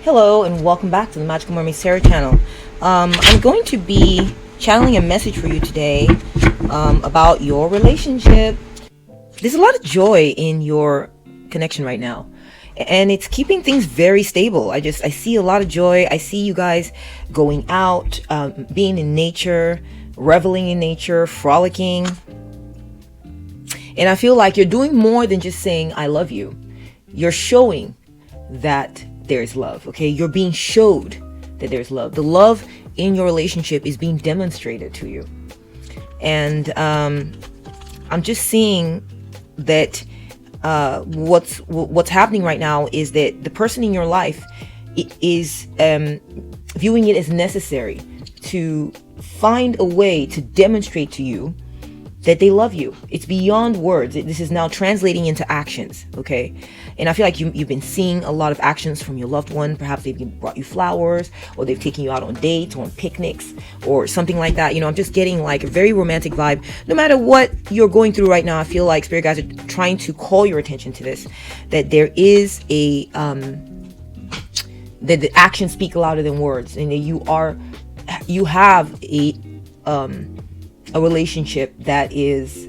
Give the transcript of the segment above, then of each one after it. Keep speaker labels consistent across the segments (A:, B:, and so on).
A: Hello and welcome back to the Magical Mermaid Sarah channel. I'm going to be channeling a message for you today about your relationship. There's a lot of joy in your connection right now, and it's keeping things very stable. I see a lot of joy. I see you guys going out, being in nature, reveling in nature, frolicking. And I feel like you're doing more than just saying I love you. You're showing that there's love, okay? You're being showed that there's love. The love in your relationship is being demonstrated to you. And I'm just seeing that what's happening right now is that the person in your life is viewing it as necessary to find a way to demonstrate to you that they love you. It's beyond words. This is now translating into actions, okay? And I feel like you've been seeing a lot of actions from your loved one. Perhaps they've brought you flowers, or they've taken you out on dates, or on picnics, or something like that. You know, I'm just getting like a very romantic vibe. No matter what you're going through right now, I feel like spirit guides are trying to call your attention to this, that there is that the actions speak louder than words, and that you have a relationship that is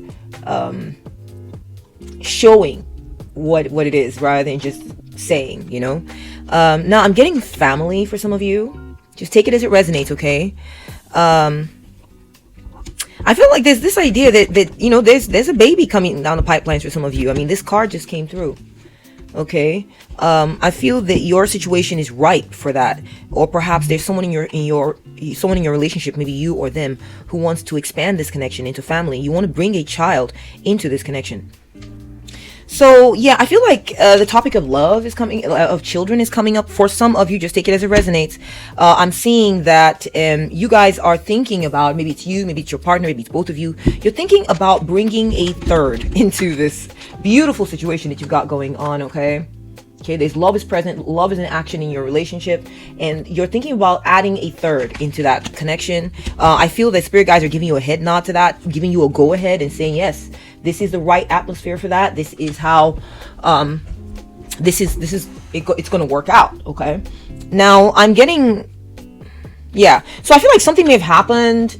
A: showing what it is rather than just saying, you know. Now I'm getting family for some of you. Just take it as it resonates, okay? I feel like there's this idea that you know, there's a baby coming down the pipelines for some of you. I mean, this card just came through. Okay, I feel that your situation is ripe for that, or perhaps there's someone in your relationship, maybe you or them, who wants to expand this connection into family. You want to bring a child into this connection. So yeah, I feel like the topic of love is coming, of children is coming up for some of you. Just take it as it resonates. I'm seeing that you guys are thinking about, maybe it's you, maybe it's your partner, maybe it's both of you. You're thinking about bringing a third into this beautiful situation that you've got going on, okay? Okay, there's love is present, love is in action in your relationship, and you're thinking about adding a third into that connection. I feel that spirit guides are giving you a head nod to that, giving you a go ahead and saying, yes, this is the right atmosphere for that. This is how, it's going to work out, okay? Now, I'm getting, yeah. So I feel like something may have happened.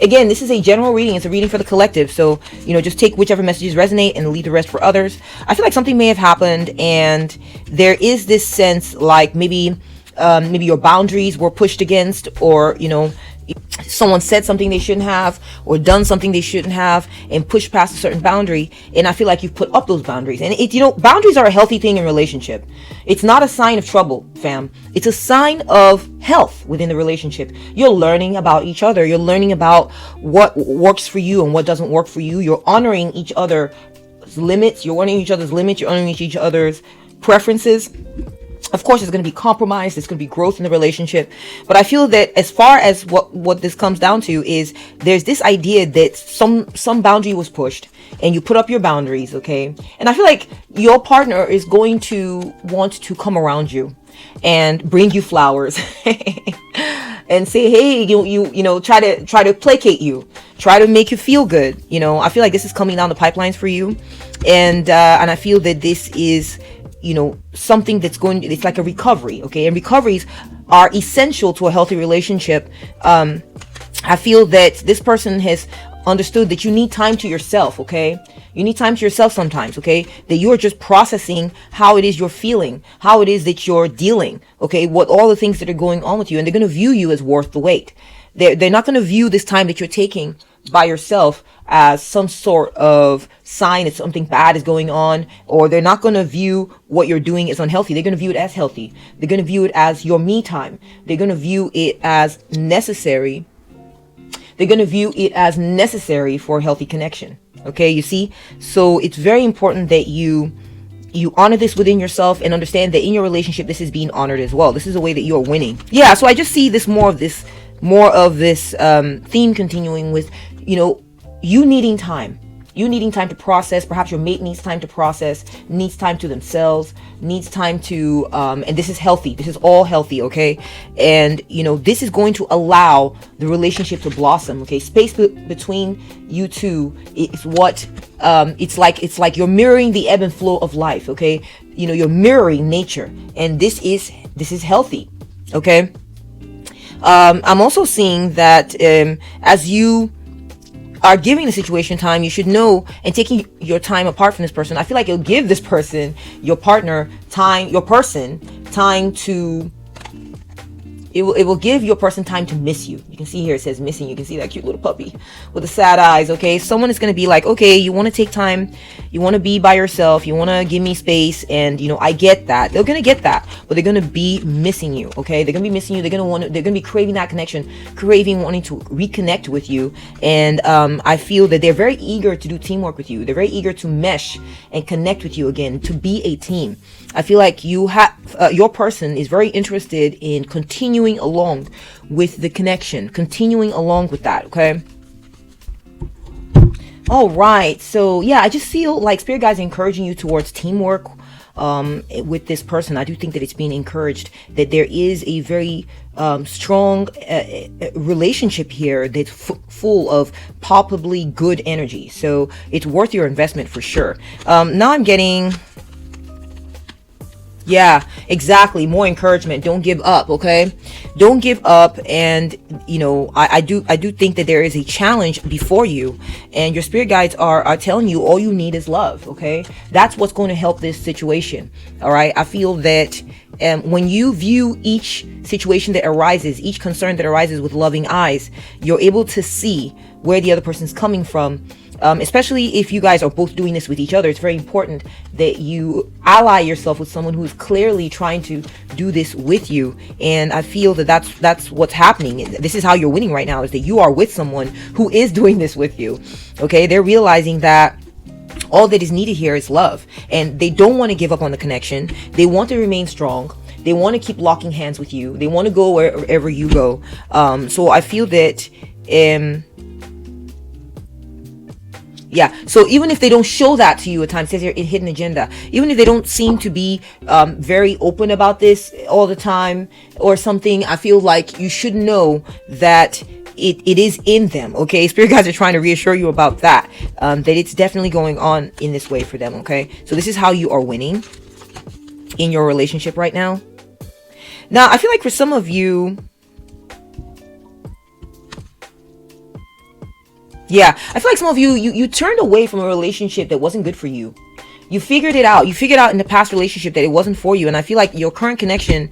A: Again, this is a general reading. It's a reading for the collective. So, you know, just take whichever messages resonate and leave the rest for others. I feel like something may have happened, and there is this sense like maybe your boundaries were pushed against, or, you know, someone said something they shouldn't have, or done something they shouldn't have, and pushed past a certain boundary. And I feel like you've put up those boundaries. And you know, boundaries are a healthy thing in relationship. It's not a sign of trouble, fam. It's a sign of health within the relationship. You're learning about each other. You're learning about what works for you and what doesn't work for you. You're honoring each other's limits. You're honoring each other's limits. You're honoring each other's preferences. Of course, there's going to be compromise. There's going to be growth in the relationship. But I feel that as far as what this comes down to is there's this idea that some boundary was pushed and you put up your boundaries, okay? And I feel like your partner is going to want to come around you and bring you flowers and say, hey, you know, try to placate you, try to make you feel good. You know, I feel like this is coming down the pipelines for you. And I feel that this is, you know, something that's it's like a recovery, okay? And recoveries are essential to a healthy relationship. I feel that this person has understood that you need time to yourself, okay? You need time to yourself sometimes, okay? That you're just processing how it is you're feeling, how it is that you're dealing, okay? What all the things that are going on with you, and they're going to view you as worth the wait. They're not going to view this time that you're taking by yourself as some sort of sign that something bad is going on, or they're not going to view what you're doing as unhealthy. They're going to view it as healthy. They're going to view it as your me time. They're going to view it as necessary. They're going to view it as necessary for a healthy connection. Okay, you see? So it's very important that you honor this within yourself and understand that in your relationship, this is being honored as well. This is a way that you're winning. Yeah, so I just see this more of this theme continuing with, you know, you needing time. you needing time to process. Perhaps your mate needs time to process, needs time to themselves, needs time to and this is healthy, this is all healthy, okay? And this is going to allow the relationship to blossom, okay? Space between you two is what it's like you're mirroring the ebb and flow of life, okay? You're mirroring nature, and this is healthy, okay? I'm also seeing that as you are giving the situation time, you should know, and taking your time apart from this person, I feel like it'll give this person, your partner, time, your person, time to, it will give your person time to miss you. You can see here it says missing. You can see that cute little puppy with the sad eyes, okay? Someone is going to be like, okay, you want to take time, you want to be by yourself, you want to give me space, and I get that. They're going to get that, but they're going to be missing you, okay? They're going to be missing you. They're going to be craving that connection, wanting to reconnect with you. And I feel that they're very eager to do teamwork with you. They're very eager to mesh and connect with you again, to be a team. I feel like your person is very interested in continuing along with the connection, continuing along with that, okay? All right, so yeah, I just feel like spirit guides are encouraging you towards teamwork with this person. I do think that it's being encouraged, that there is a very strong relationship here that's full of palpably good energy. So it's worth your investment for sure. Now I'm getting... Yeah, exactly. More encouragement. Don't give up, okay? Don't give up. And I do think that there is a challenge before you, and your spirit guides are telling you all you need is love, okay? That's what's going to help this situation. All right. I feel that when you view each situation that arises, each concern that arises with loving eyes, you're able to see where the other person's coming from. Especially if you guys are both doing this with each other, it's very important that you ally yourself with someone who is clearly trying to do this with you. And I feel that that's what's happening. This is how you're winning right now, is that you are with someone who is doing this with you. Okay, they're realizing that all that is needed here is love, and they don't want to give up on the connection. They want to remain strong. They want to keep locking hands with you. They want to go wherever you go. So I feel that yeah, so even if they don't show that to you at times, says here, a hidden agenda, even if they don't seem to be very open about this all the time or something, I feel like you should know that it is in them, okay? Spirit guides are trying to reassure you about that, that it's definitely going on in this way for them, okay? So this is how you are winning in your relationship right now. Now, I feel like for some of you, yeah, I feel like some of you turned away from a relationship that wasn't good for you. You figured it out. You figured out in the past relationship that it wasn't for you. And I feel like your current connection,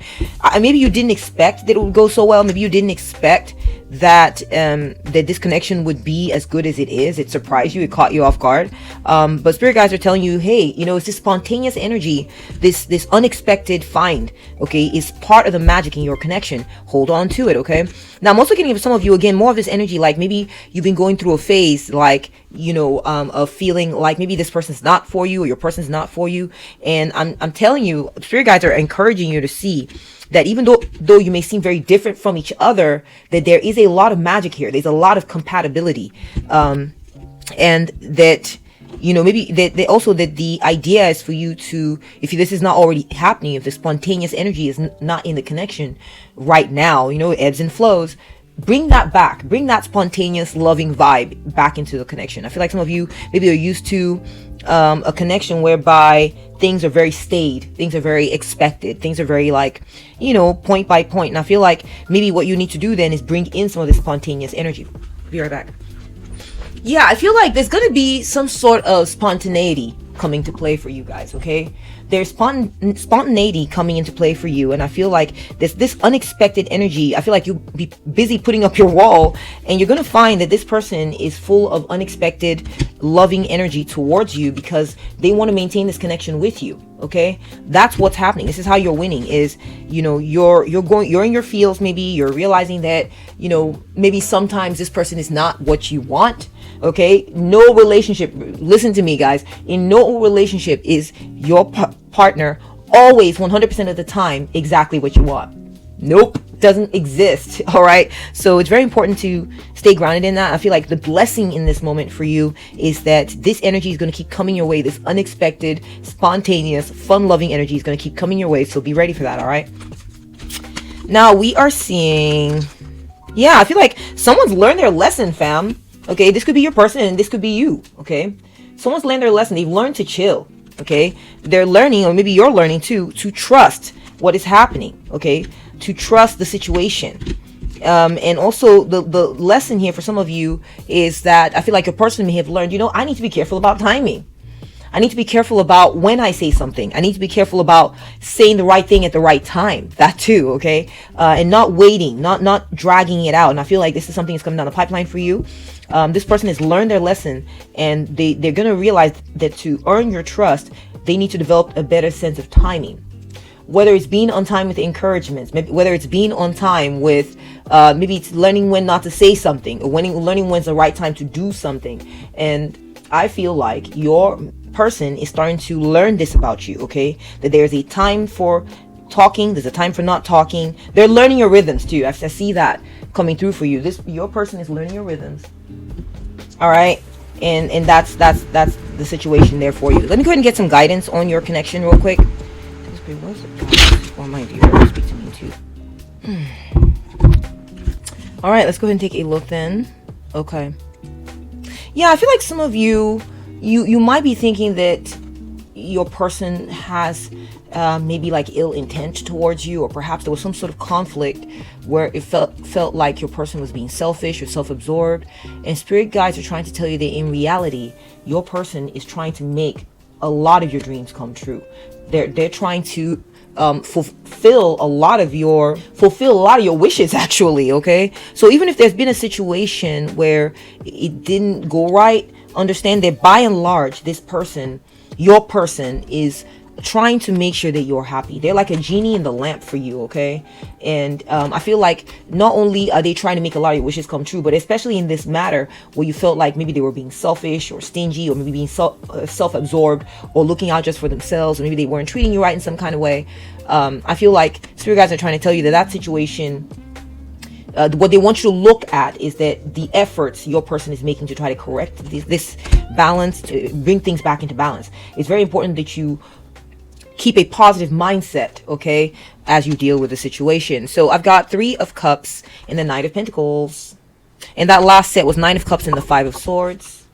A: maybe you didn't expect that it would go so well. Maybe you didn't expect that that this connection would be as good as it is. It surprised you. It caught you off guard. But spirit guides are telling you, hey, it's this spontaneous energy, this unexpected find, okay, is part of the magic in your connection. Hold on to it, okay? Now, I'm also getting for some of you, again, more of this energy, like maybe you've been going through a phase, like, of feeling like maybe this person's not for you, or your person's not for you. And I'm telling you, spirit guides are encouraging you to see that even though you may seem very different from each other, that there is a lot of magic here. There's a lot of compatibility. And that, maybe that also that the idea is for you to, if this is not already happening, if the spontaneous energy is not in the connection right now, it ebbs and flows, bring that back. Bring that spontaneous, loving vibe back into the connection. I feel like some of you maybe are used to a connection whereby things are very staid, things are very expected, things are very like, point by point. And I feel like maybe what you need to do then is bring in some of this spontaneous energy. Be right back. Yeah, I feel like there's going to be some sort of spontaneity coming to play for you guys, okay? There's spontaneity coming into play for you, and I feel like there's this unexpected energy. I feel like you'll be busy putting up your wall, and you're going to find that this person is full of unexpected loving energy towards you because they want to maintain this connection with you, okay? That's what's happening. This is how you're winning, is, you're in your fields, maybe you're realizing that, maybe sometimes this person is not what you want, okay? No relationship, listen to me guys, in no relationship is your partner always 100% of the time exactly what you want. Nope, doesn't exist. All right. So it's very important to stay grounded in that. I feel like the blessing in this moment for you is that this energy is going to keep coming your way. This unexpected, spontaneous, fun-loving energy is going to keep coming your way. So be ready for that. All right. Now we are seeing, yeah, I feel like someone's learned their lesson, fam. Okay. This could be your person and this could be you. Okay. Someone's learned their lesson. They've learned to chill. Okay. They're learning, or maybe you're learning too, to trust what is happening. Okay. To trust the situation. And also the lesson here for some of you is that I feel like a person may have learned, I need to be careful about timing. I need to be careful about when I say something. I need to be careful about saying the right thing at the right time. That too, okay? And not waiting, not dragging it out. And I feel like this is something that's coming down the pipeline for you. This person has learned their lesson, and they're going to realize that to earn your trust, they need to develop a better sense of timing. Whether it's being on time with encouragements, maybe whether it's being on time with, maybe it's learning when not to say something, or learning when's the right time to do something. And I feel like your person is starting to learn this about you, okay? That there's a time for talking, there's a time for not talking. They're learning your rhythms too. I see that coming through for you. Your person is learning your rhythms. All right. And that's the situation there for you. Let me go ahead and get some guidance on your connection real quick. Or mind you, speak to me too. All right, let's go ahead and take a look then. Okay. Yeah, I feel like some of you might be thinking that your person has maybe like ill intent towards you, or perhaps there was some sort of conflict where it felt like your person was being selfish or self-absorbed. And spirit guides are trying to tell you that in reality, your person is trying to make a lot of your dreams come true. They're trying to fulfill a lot of your wishes, actually. Okay, so even if there's been a situation where it didn't go right, understand that by and large, your person is trying to make sure that you're happy. They're like a genie in the lamp for you, okay? And I feel like not only are they trying to make a lot of your wishes come true, but especially in this matter where you felt like maybe they were being selfish or stingy, or maybe being self-absorbed, or looking out just for themselves, or maybe they weren't treating you right in some kind of way. I feel like spirit guides are trying to tell you that situation, what they want you to look at is that the efforts your person is making to try to correct this balance, to bring things back into balance. It's very important that you keep a positive mindset, okay, as you deal with the situation. So I've got 3 of Cups and the Knight of Pentacles. And that last set was 9 of Cups and the 5 of Swords.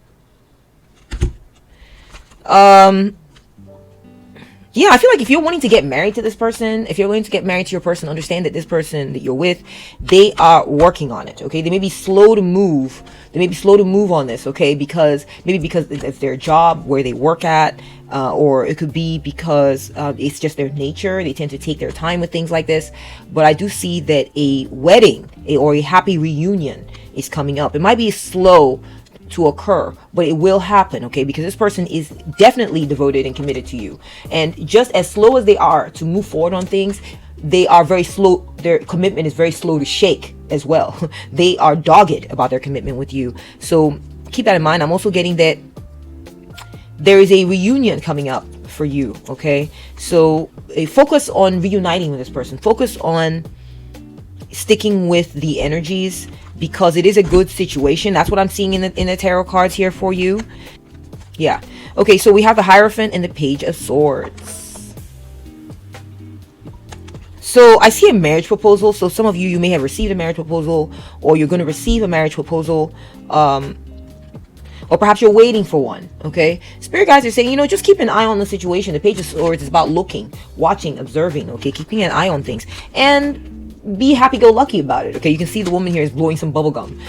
A: Yeah, I feel like if you're wanting to get married to this person, if you're willing to get married to your person, understand that this person that you're with, they are working on it, okay? They may be slow to move. They may be slow to move on this, okay? Because it's their job, where they work at, or it could be because it's just their nature. They tend to take their time with things like this. But I do see that a wedding or a happy reunion is coming up. It might be slow to occur, but it will happen, okay? Because this person is definitely devoted and committed to you. And just as slow as they are to move forward on things, they are very slow. Their commitment is very slow to shake as well. They are dogged about their commitment with you. So keep that in mind. I'm also getting that there is a reunion coming up for you, okay? So focus on reuniting with this person. Focus on sticking with the energies, because it is a good situation. That's what I'm seeing in the tarot cards here for you. Yeah. Okay, so we have the Hierophant and the Page of Swords. So I see a marriage proposal. So some of you may have received a marriage proposal, or you're going to receive a marriage proposal, or perhaps you're waiting for one, okay? Spirit guides are saying, just keep an eye on the situation. The Page of Swords is about looking, watching, observing, okay? Keeping an eye on things. And be happy-go-lucky about it, okay? You can see the woman here is blowing some bubble gum.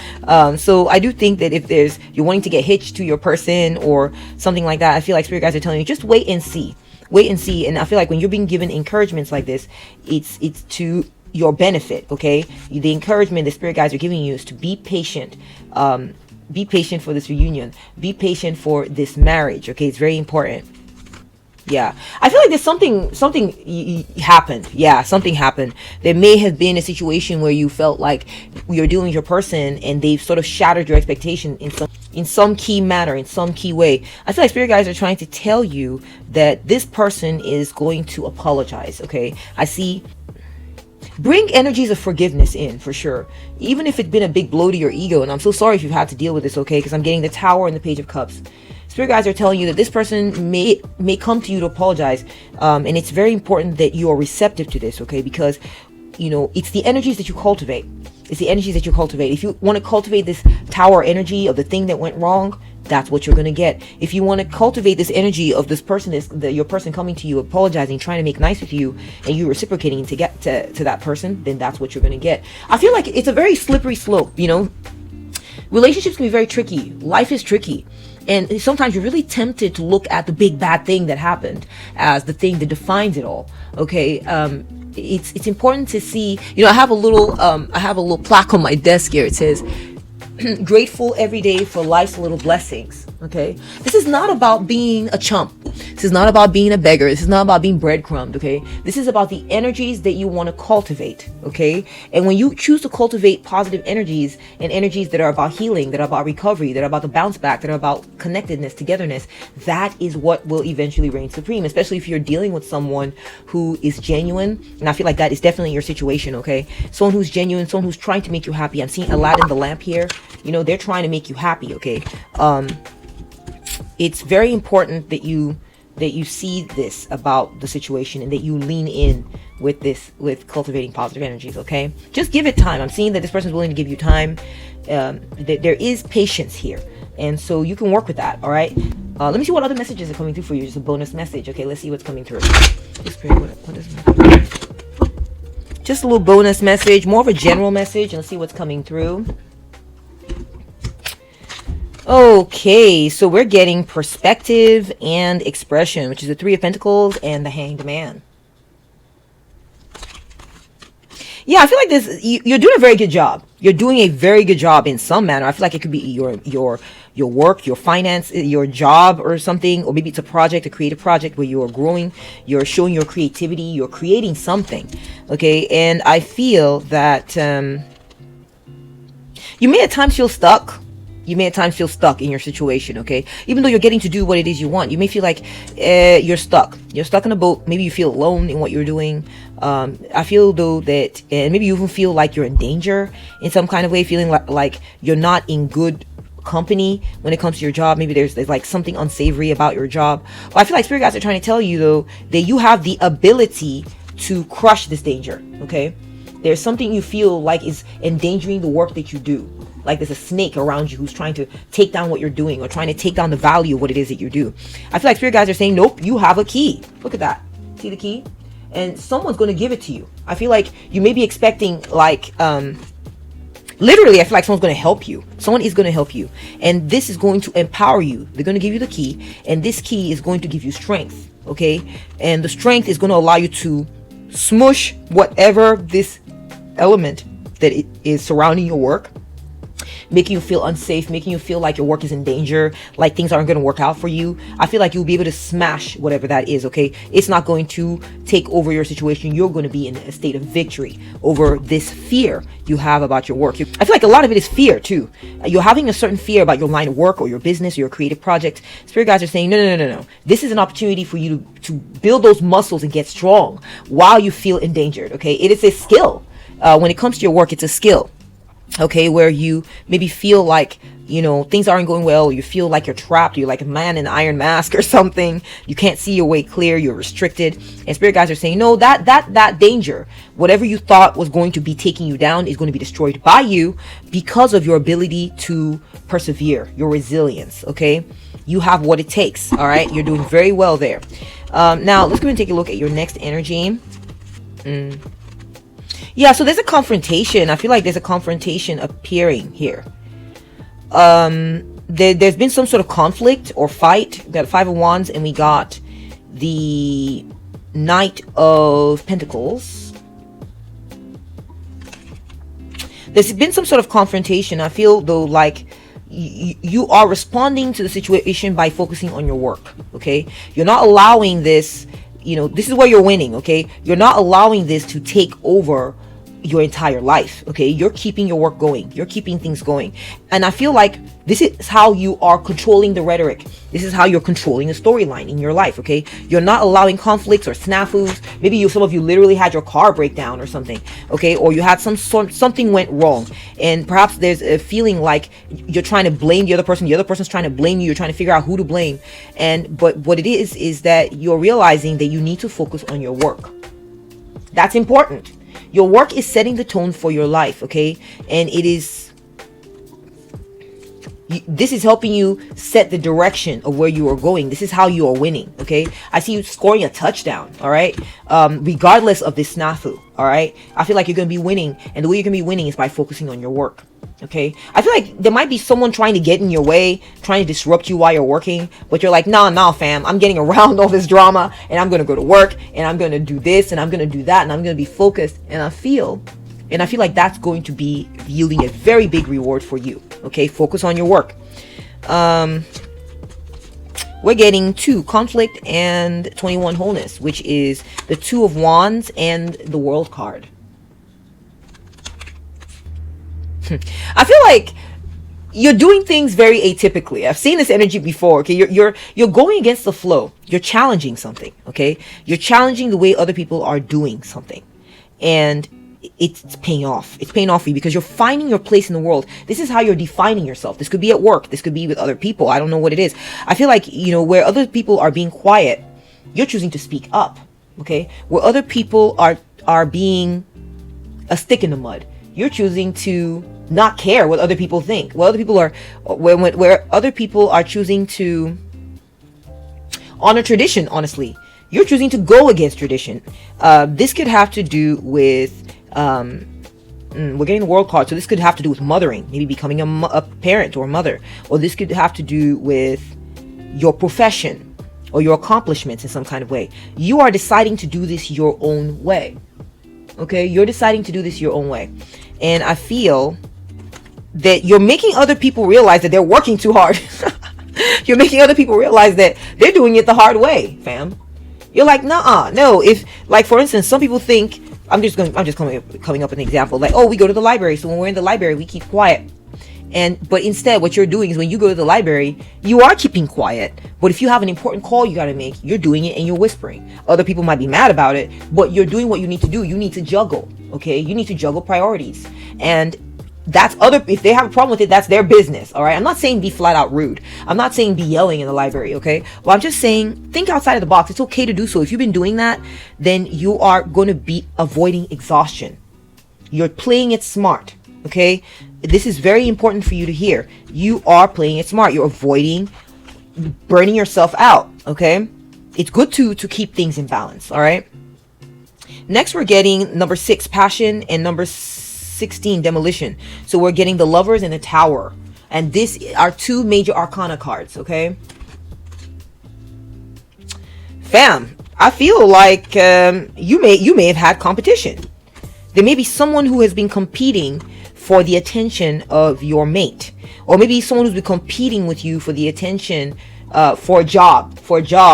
A: So I do think that if you're wanting to get hitched to your person or something like that, I feel like spirit guides are telling you, just wait and see. Wait and see. And I feel like when you're being given encouragements like this, it's to your benefit, okay? The encouragement the spirit guides are giving you is to be patient. Be patient for this reunion. Be patient for this marriage, okay? It's very important. Yeah, I feel like there's something happened. Yeah, something happened. There may have been a situation where you felt like you're dealing with your person and they've sort of shattered your expectation in some key manner, in some key way. I feel like spirit guides are trying to tell you that this person is going to apologize, okay? I see Bring energies of forgiveness in, for sure, even if it's been a big blow to your ego. And I'm so sorry if you've had to deal with this, okay? Because I'm getting the Tower and the Page of Cups. Spirit guides are telling you that this person may come to you to apologize, and it's very important that you are receptive to this, okay? Because, you know, it's the energies that you cultivate. It's the energies that you cultivate. If you want to cultivate this Tower energy of the thing that went wrong, that's what you're going to get. If you want to cultivate this energy of this person, your person coming to you, apologizing, trying to make nice with you, and you reciprocating to get to that person, then that's what you're going to get. I feel like it's a very slippery slope, you know? Relationships can be very tricky. Life is tricky. And sometimes you're really tempted to look at the big bad thing that happened as the thing that defines it all. Okay. It's important to see, you know, I have a little plaque on my desk here. It says, grateful every day for life's little blessings. Okay, this is not about being a chump. This is not about being a beggar. This is not about being breadcrumbed. Okay, this is about the energies that you want to cultivate. Okay, and when you choose to cultivate positive energies and energies that are about healing, that are about recovery, that are about the bounce back, that are about connectedness, togetherness, that is what will eventually reign supreme, especially if you're dealing with someone who is genuine. And I feel like that is definitely your situation. Okay, someone who's genuine, someone who's trying to make you happy. I'm seeing Aladdin the lamp here. You know, they're trying to make you happy. Okay, it's very important that you see this about the situation and that you lean in with cultivating positive energies. Okay, just give it time. I'm seeing that this person is willing to give you time. That there is patience here, and so you can work with that. All right, let me see what other messages are coming through for you. Just a bonus message. Okay, let's see what's coming through. What is just a little bonus message, more of a general message, and let's see what's coming through. Okay, so we're getting perspective and expression, which is the Three of Pentacles and the Hanged Man. Yeah, I feel like you're doing a very good job. You're doing a very good job in some manner. I feel like it could be your work, your finance, your job or something, or maybe it's a project, a creative project where you're growing, you're showing your creativity, you're creating something. Okay, and I feel that you may at times feel stuck. You may at times feel stuck in your situation, okay? Even though you're getting to do what it is you want, you may feel like you're stuck. You're stuck in a boat. Maybe you feel alone in what you're doing. I feel though that, and maybe you even feel like you're in danger in some kind of way, feeling like you're not in good company when it comes to your job. Maybe there's like something unsavory about your job. But I feel like spirit guides are trying to tell you though that you have the ability to crush this danger, okay? There's something you feel like is endangering the work that you do. Like there's a snake around you who's trying to take down what you're doing or trying to take down the value of what it is that you do. I feel like spirit guides are saying, nope, you have a key. Look at that. See the key? And someone's going to give it to you. I feel like you may be expecting like, literally, I feel like someone's going to help you. Someone is going to help you. And this is going to empower you. They're going to give you the key. And this key is going to give you strength. Okay? And the strength is going to allow you to smush whatever this element that it is surrounding your work, making you feel unsafe, making you feel like your work is in danger, like things aren't going to work out for you. I feel like you'll be able to smash whatever that is, okay? It's not going to take over your situation. You're going to be in a state of victory over this fear you have about your work. I feel like a lot of it is fear too. You're having a certain fear about your line of work or your business or your creative project. Spirit guides are saying, no. This is an opportunity for you to build those muscles and get strong while you feel endangered, okay? It is a skill. When it comes to your work, it's a skill. Okay, where you maybe feel like, you know, things aren't going well. You feel like you're trapped. You're like a man in an iron mask or something. You can't see your way clear. You're restricted. And spirit guides are saying, no, that danger, whatever you thought was going to be taking you down is going to be destroyed by you because of your ability to persevere, your resilience. Okay, you have what it takes. All right, you're doing very well there. Now let's go and take a look at your next energy. Yeah, so there's a confrontation. I feel like there's a confrontation appearing here. There's been some sort of conflict or fight. We got 5 of Wands and we got the Knight of Pentacles. There's been some sort of confrontation. I feel though like you are responding to the situation by focusing on your work, okay? You're not allowing this, you know, this is where you're winning, okay? You're not allowing this to take over your entire life. Okay, you're keeping your work going, you're keeping things going, and I feel like this is how you are controlling the rhetoric. This is how you're controlling the storyline in your life. Okay, you're not allowing conflicts or snafus. Maybe some of you literally had your car break down or something. Okay, or you had something went wrong, and perhaps there's a feeling like you're trying to blame the other person. The other person's trying to blame you. You're trying to figure out who to blame, but what it is that you're realizing that you need to focus on your work. That's important. Your work is setting the tone for your life, okay? And this is helping you set the direction of where you are going. This is how you are winning, okay? I see you scoring a touchdown, all right? Regardless of this snafu, all right? I feel like you're going to be winning, and the way you're going to be winning is by focusing on your work, okay? I feel like there might be someone trying to get in your way, trying to disrupt you while you're working, but you're like, nah, fam, I'm getting around all this drama, and I'm going to go to work, and I'm going to do this, and I'm going to do that, and I'm going to be focused, and I feel like that's going to be yielding a very big reward for you, okay? Focus on your work. We're getting 2 conflict and 21 wholeness, which is the 2 of wands and the world card. I feel like you're doing things very atypically. I've seen this energy before. Okay, you're going against the flow. You're challenging something. Okay, you're challenging the way other people are doing something, and it's paying off. It's paying off for you because you're finding your place in the world. This is how you're defining yourself. This could be at work. This could be with other people. I don't know what it is. I feel like, where other people are being quiet, you're choosing to speak up. Okay, where other people are being a stick in the mud, you're choosing to not care what other people think. Where other people are choosing to honor tradition, honestly, you're choosing to go against tradition. This could have to do with we're getting the world card, so this could have to do with mothering, maybe becoming a parent or a mother, or this could have to do with your profession or your accomplishments in some kind of way. You are deciding to do this your own way. Okay, you're deciding to do this your own way, and I feel that you're making other people realize that they're working too hard. You're making other people realize that they're doing it the hard way, fam. You're like, no. If, like, for instance, some people think, I'm just coming up with an example, like, oh, we go to the library, so when we're in the library, we keep quiet. But instead, what you're doing is when you go to the library, you are keeping quiet. But if you have an important call you got to make, you're doing it and you're whispering. Other people might be mad about it, but you're doing what you need to do. You need to juggle, okay? You need to juggle priorities. And if they have a problem with it, that's their business, all right? I'm not saying be flat out rude. I'm not saying be yelling in the library, okay? Well, I'm just saying think outside of the box. It's okay to do so. If you've been doing that, then you are going to be avoiding exhaustion. You're playing it smart, okay? This is very important for you to hear. You are playing it smart. You're avoiding burning yourself out, okay? It's good to keep things in balance, all right? Next, we're getting number 6, passion, and number 16, demolition. So we're getting the lovers and the tower. And this are 2 major arcana cards, okay? Fam, I feel like you may have had competition. There may be someone who has been competing for the attention of your mate, or maybe someone who's been competing with you for the attention for a job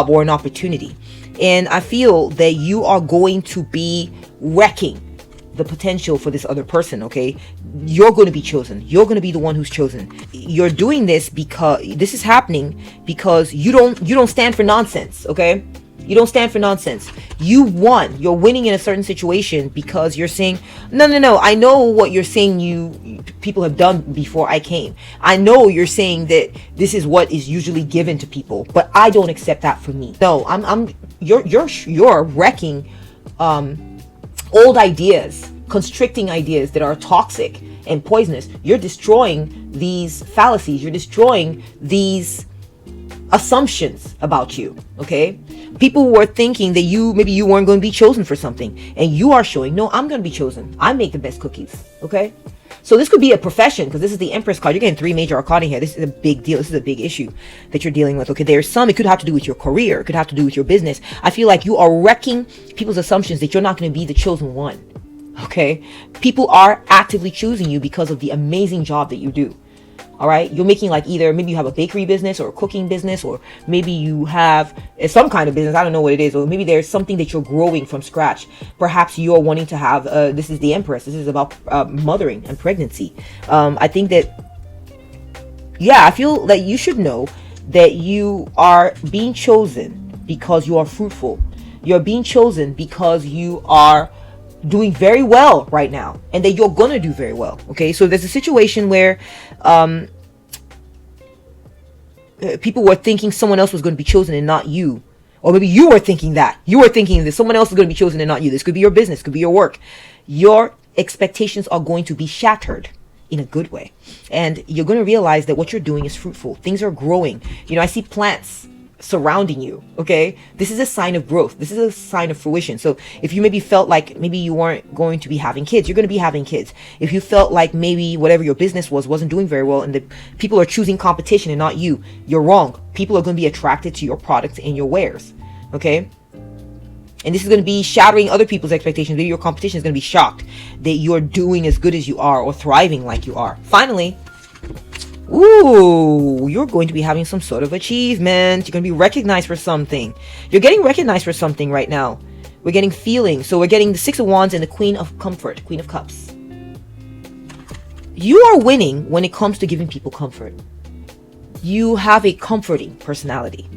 A: or an opportunity. And I feel that you are going to be wrecking the potential for this other person, okay? You're going to be chosen. You're going to be the one who's chosen. You're doing this because this is happening because you don't stand for nonsense, okay? You don't stand for nonsense. You won. You're winning in a certain situation because you're saying, no. I know what you're saying people have done before I came. I know you're saying that this is what is usually given to people, but I don't accept that for me. No, you're wrecking old ideas, constricting ideas that are toxic and poisonous. You're destroying these fallacies. You're destroying these assumptions about you, okay? People were thinking that maybe you weren't going to be chosen for something, and you are showing, no, I'm going to be chosen. I make the best cookies, okay? So this could be a profession, because this is the Empress card. You're getting 3 major arcana here. This is a big deal. This is a big issue that you're dealing with, okay? It could have to do with your career. It could have to do with your business. I feel like you are wrecking people's assumptions that you're not going to be the chosen one, okay? People are actively choosing you because of the amazing job that you do. All right, you're making like either maybe you have a bakery business or a cooking business, or maybe you have some kind of business. I don't know what it is, or maybe there's something that you're growing from scratch. Perhaps you're wanting to have. This is the Empress. This is about mothering and pregnancy. I think that, yeah, I feel that you should know that you are being chosen because you are fruitful. You're being chosen because you are doing very well right now, and that you're gonna do very well. Okay, so there's a situation where people were thinking someone else was going to be chosen and not you, or maybe you were thinking that someone else is going to be chosen and not you. This could be your business, could be your work. Your expectations are going to be shattered in a good way, and you're going to realize that what you're doing is fruitful. Things are growing. I see plants surrounding you. Okay, this is a sign of growth. This is a sign of fruition. So if you maybe felt like maybe you weren't going to be having kids, you're going to be having kids. If you felt like maybe whatever your business wasn't doing very well, and the people are choosing competition and not you, you're wrong. People are going to be attracted to your products and your wares. Okay, and this is going to be shattering other people's expectations. Maybe your competition is going to be shocked that you're doing as good as you are, or thriving like you are. Finally, ooh, you're going to be having some sort of achievement. You're going to be recognized for something. You're getting recognized for something right now. We're getting feelings. So we're getting the Six of Wands and the Queen of Comfort, Queen of Cups. You are winning when it comes to giving people comfort. You have a comforting personality.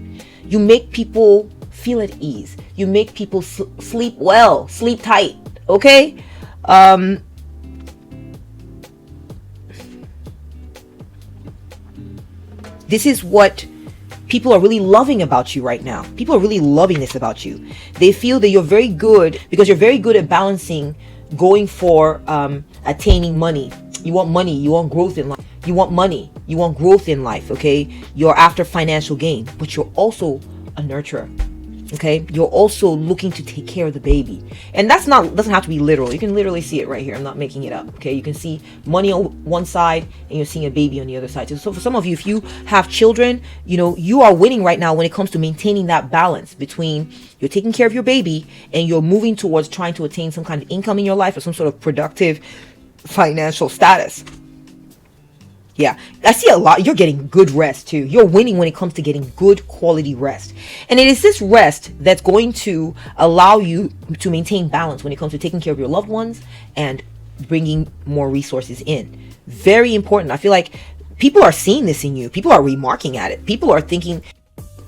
A: You make people feel at ease. You make people sleep well, sleep tight. Okay? This is what people are really loving about you right now. People are really loving this about you. They feel that you're very good because you're very good at balancing going for attaining money. You want money. You want growth in life. You want money. You want growth in life. Okay. You're after financial gain, but you're also a nurturer. Okay, you're also looking to take care of the baby, and doesn't have to be literal. You can literally see it right here. I'm not making it up. Okay, you can see money on one side and you're seeing a baby on the other side. So for some of you, if you have children, you are winning right now when it comes to maintaining that balance between you're taking care of your baby and you're moving towards trying to attain some kind of income in your life or some sort of productive financial status. Yeah, I see a lot. You're getting good rest too. You're winning when it comes to getting good quality rest. And it is this rest that's going to allow you to maintain balance when it comes to taking care of your loved ones and bringing more resources in. Very important. I feel like people are seeing this in you. People are remarking at it. People are thinking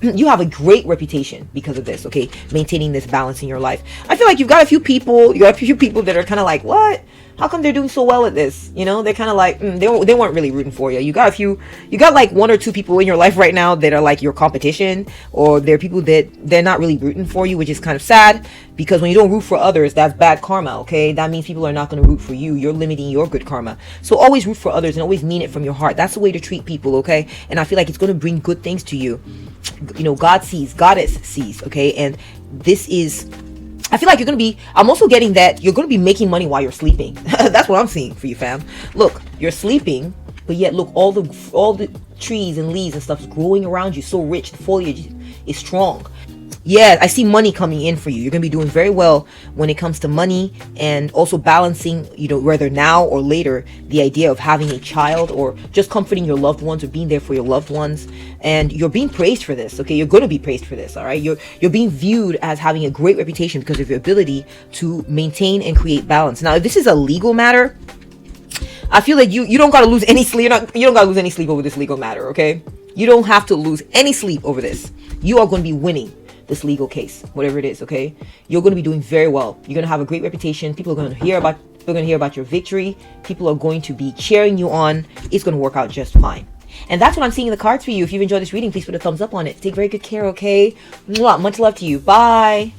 A: you have a great reputation because of this. Okay, maintaining this balance in your life. I feel like you've got a few people. You got a few people that are kind of like, what? How come they're doing so well at this? They're kind of like, they weren't really rooting for you. You got like one or two people in your life right now that are like your competition, or they're people that they're not really rooting for you, which is kind of sad, because when you don't root for others, that's bad karma. Okay, that means people are not going to root for you. You're limiting your good karma. So always root for others and always mean it from your heart. That's the way to treat people. Okay, and I feel like it's going to bring good things to you. God sees, Goddess sees. Okay, and this is, I feel like I'm also getting that you're going to be making money while you're sleeping. That's what I'm seeing for you, fam. Look, you're sleeping, but yet look, all the trees and leaves and stuff is growing around you, so rich. The foliage is strong. Yeah, I see money coming in for you. You're going to be doing very well when it comes to money, and also balancing, whether now or later, the idea of having a child or just comforting your loved ones or being there for your loved ones. And you're being praised for this. Okay, you're going to be praised for this. All right, you're being viewed as having a great reputation because of your ability to maintain and create balance. Now, if this is a legal matter, I feel like you don't got to lose any sleep. You don't got to lose any sleep over this legal matter. Okay, you don't have to lose any sleep over this. You are going to be winning this legal case, whatever it is. Okay, you're going to be doing very well. You're going to have a great reputation. People are going to hear about your victory. People are going to be cheering you on. It's going to work out just fine. And that's what I'm seeing in the cards for you. If you've enjoyed this reading, please put a thumbs up on it. Take very good care. Okay, much love to you. Bye.